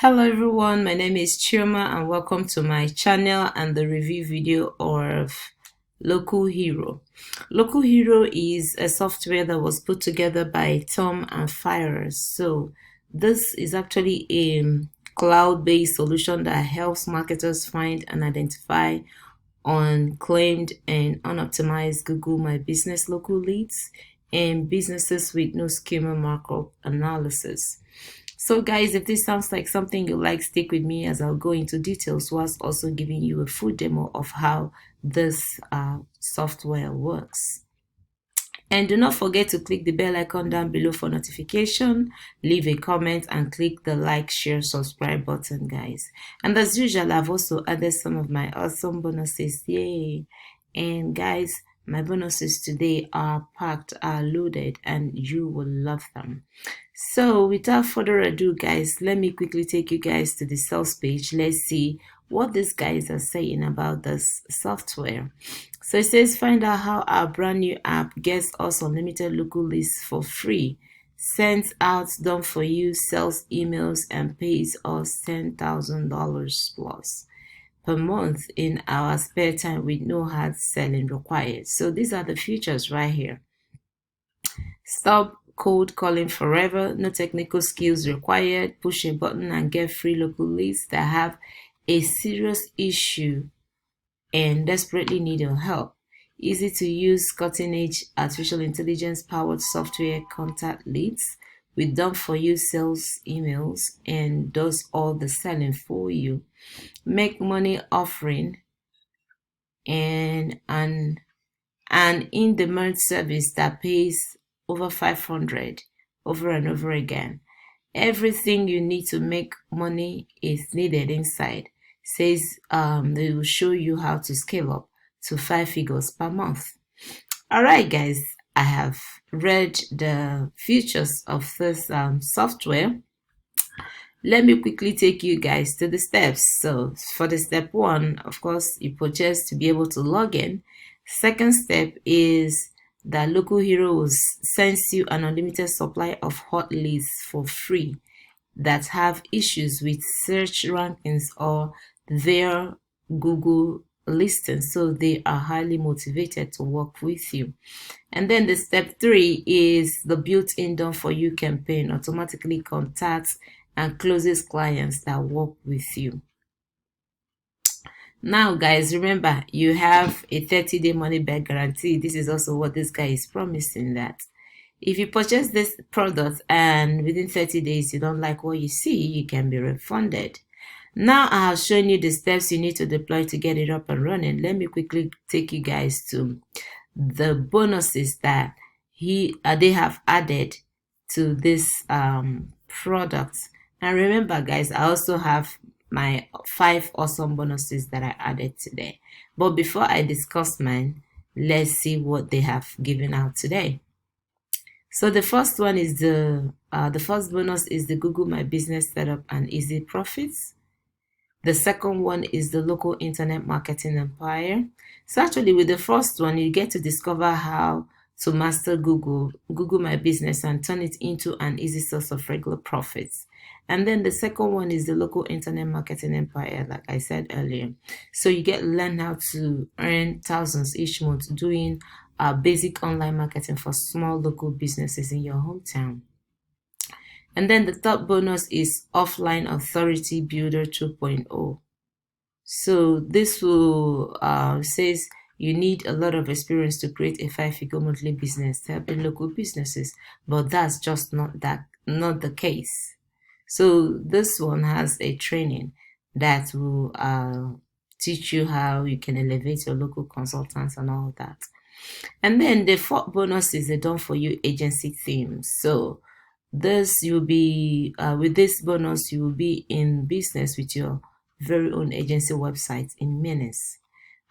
Hello everyone, my name is Chioma and welcome to my channel and the review video of LOCALHERO. LOCALHERO is a software that was put together by Tom and Firas. So this is actually a cloud-based solution that helps marketers find and identify unclaimed and unoptimized Google My Business local leads and businesses with no schema markup analysis. So guys, if this sounds like something you like, stick with me as I'll go into details whilst also giving you a full demo of how this software works. And do not forget to click the bell icon down below for notification, leave a comment and click the like, share, subscribe button, guys. And as usual, I've also added some of my awesome bonuses. Yay! And guys, my bonuses today are packed, are loaded, and you will love them. So without further ado, guys, let me quickly take you guys to the sales page. Let's see what these guys are saying about this software. So it says, find out how our brand new app gets us unlimited local lists for free, sends out done for you sales emails, and pays us $10,000 plus per month in our spare time with no hard selling required. So these are the features right here. Stop cold calling forever, no technical skills required, push a button and get free local leads that have a serious issue and desperately need your help. Easy to use, cutting-edge artificial intelligence powered software, contact leads with done for you sales emails and does all the selling for you. Make money offering and an in-demand service that pays over 500 over and over again. Everything you need to make money is needed inside. Says they will show you how to scale up to 5 figures per month. All right, guys, I have read the features of this software. Let me quickly take you guys to the steps. So for the step 1, of course, you purchase to be able to log in. Second step is that LOCALHERO sends you an unlimited supply of hot leads for free that have issues with search rankings or their Google listings, so they are highly motivated to work with you. And then the step 3 is the built-in done for you campaign automatically contacts and closes clients that work with you. Now guys, remember you have a 30-day money back guarantee. This is also what this guy is promising, that if you purchase this product and within 30 days you don't like what you see, you can be refunded. Now I have shown you the steps you need to deploy to get it up and running. Let me quickly take you guys to the bonuses that they have added to this product. And remember guys, I also have my 5 awesome bonuses that I added today. But before I discuss mine, let's see what they have given out today. So the first one is the first bonus is the Google My Business Setup and Easy Profits. The second one is the Local Internet Marketing Empire. So actually with the first one, you get to discover how to master Google My Business and turn it into an easy source of regular profits. And then the second one is the Local Internet Marketing Empire, like I said earlier. So you learn how to earn thousands each month doing basic online marketing for small local businesses in your hometown. And then the third bonus is Offline Authority Builder 2.0. So this will says you need a lot of experience to create a 5-figure monthly business helping local businesses, but that's just not the case. So this one has a training that will teach you how you can elevate your local consultants and all that. And then the fourth bonus is a done for you agency theme. So this you'll be with this bonus you will be in business with your very own agency website in minutes.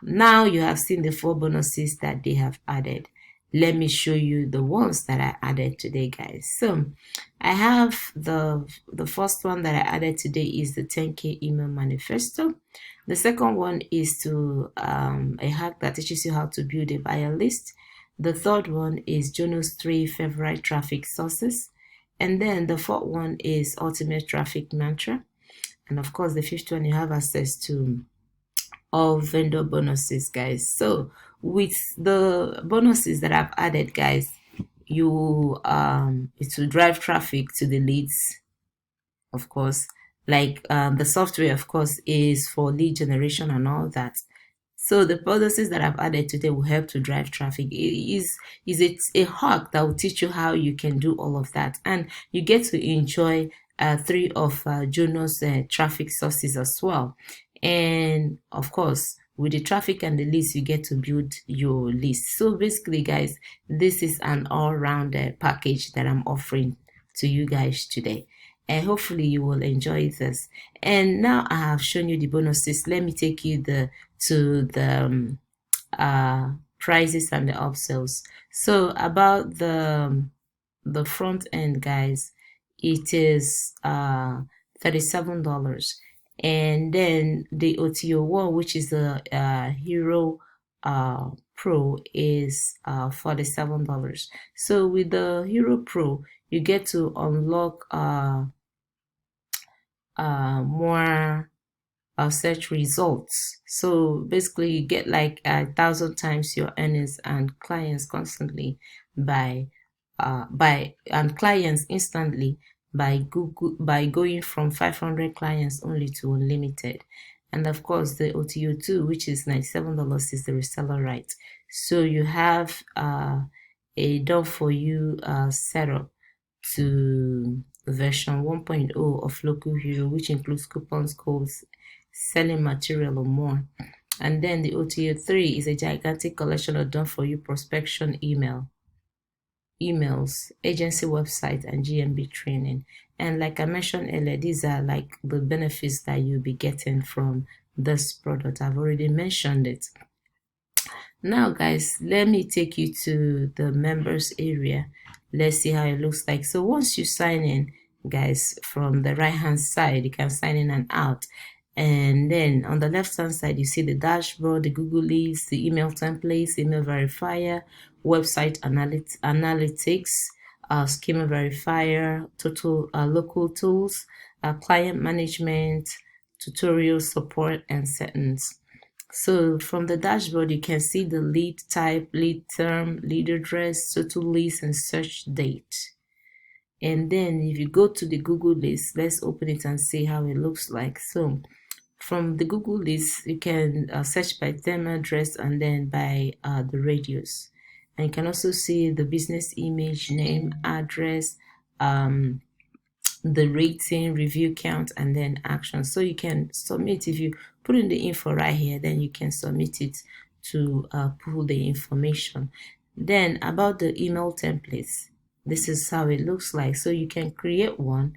Now you have seen the 4 bonuses that they have added. Let me show you the ones that I added today, guys. So I have the first one that I added today is the 10K email manifesto. The second one is to a hack that teaches you how to build a buyer list. The third one is Jono's 3 favorite traffic sources. And then the fourth one is ultimate traffic mantra. And of course, the fifth one, you have access to all vendor bonuses, guys. So with the bonuses that I've added, guys, you it will drive traffic to the leads, of course. Like the software, of course, is for lead generation and all that. So the policies that I've added today will help to drive traffic. It's a hack that will teach you how you can do all of that, and you get to enjoy 3 of Juno's traffic sources as well. And of course, with the traffic and the list, you get to build your list. So basically, guys, this is an all-round package that I'm offering to you guys today, and hopefully you will enjoy this. And now I have shown you the bonuses. Let me take you to the prices and the upsells. So about the front end, guys, it is $37, and then the OTO1, which is the Hero Pro, is $47. So with the Hero Pro, you get to unlock more search results. So basically, you get like 1,000 times your earnings and clients constantly by clients instantly by Google, by going from 500 clients only to unlimited. And of course, the OTO2, which is $97, is the reseller right. So you have a done for you setup to version 1.0 of Local Hero, which includes coupons, codes, selling material, or more. And then the OTO3 is a gigantic collection of done-for-you prospection emails, agency website, and GMB training. And like I mentioned earlier, these are like the benefits that you'll be getting from this product. I've already mentioned it. Now, guys, let me take you to the members area. Let's see how it looks like. So once you sign in, guys, from the right hand side, you can sign in and out. And then on the left hand side, you see the dashboard, the Google Leads, the email templates, email verifier, website analytics, schema verifier, total local tools, client management, tutorial support, and settings. So from the dashboard, you can see the lead type, lead term, lead address, total leads, and search date. And then if you go to the Google list, let's open it and see how it looks like. So from the Google list, you can search by term address and then by the radius. And you can also see the business image, name, address, the rating, review count, and then action. So you can submit. If you put in the info right here, then you can submit it to pull the information. Then about the email templates, this is how it looks like. So you can create one,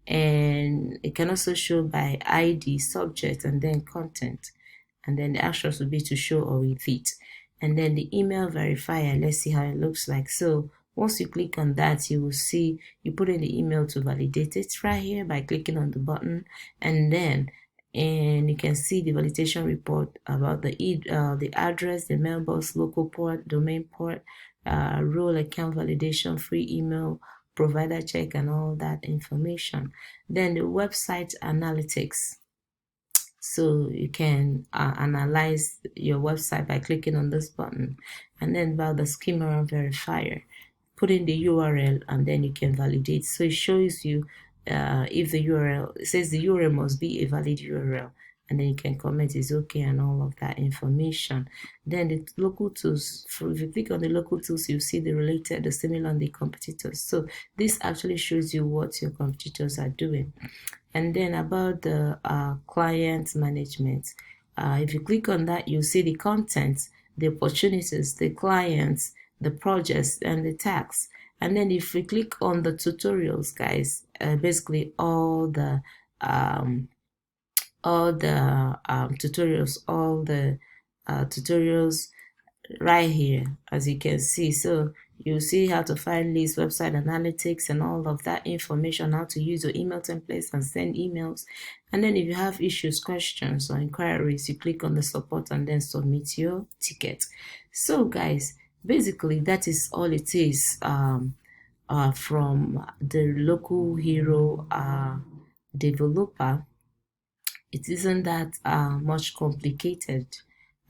and it can also show by ID, subject, and then content. And then the actions will be to show or repeat. And then the email verifier, let's see how it looks like. So once you click on that, you will see you put in the email to validate it right here by clicking on the button, and you can see the validation report about the address, the mailbox, local port, domain port, role, account validation, free email, provider check, and all that information. Then the website analytics. So you can analyze your website by clicking on this button. And then about the schema verifier, put in the URL and then you can validate. So it shows you if the URL, it says the URL must be a valid URL, and then you can comment is okay and all of that information. Then the local tools, if you click on the local tools, you see the related, the similar, and the competitors. So this actually shows you what your competitors are doing. And then about the client management, if you click on that, you see the content, the opportunities, the clients, the projects, and the tags. And then if we click on the tutorials, guys, basically all the tutorials right here, as you can see. So you'll see how to find leads, website analytics, and all of that information, how to use your email templates and send emails. And then if you have issues, questions, or inquiries, you click on the support and then submit your ticket. So guys, basically that is all it is from the Local Hero developer. It isn't that much complicated,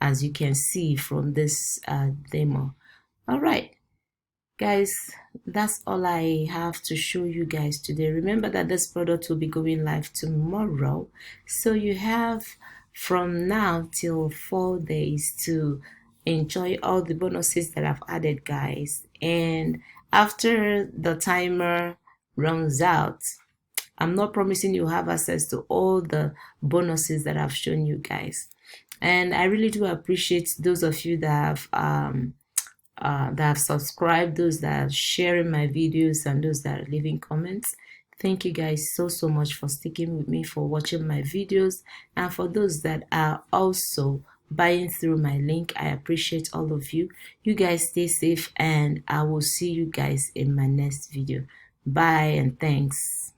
as you can see from this demo. All right, guys, that's all I have to show you guys today. Remember that this product will be going live tomorrow, so you have from now till 4 days to enjoy all the bonuses that I've added, guys. And after the timer runs out, I'm not promising you have access to all the bonuses that I've shown you guys. And I really do appreciate those of you that have subscribed, those that are sharing my videos, and those that are leaving comments. Thank you guys so much for sticking with me, for watching my videos, and for those that are also buying through my link. I appreciate all of you. You guys stay safe, and I will see you guys in my next video. Bye and thanks.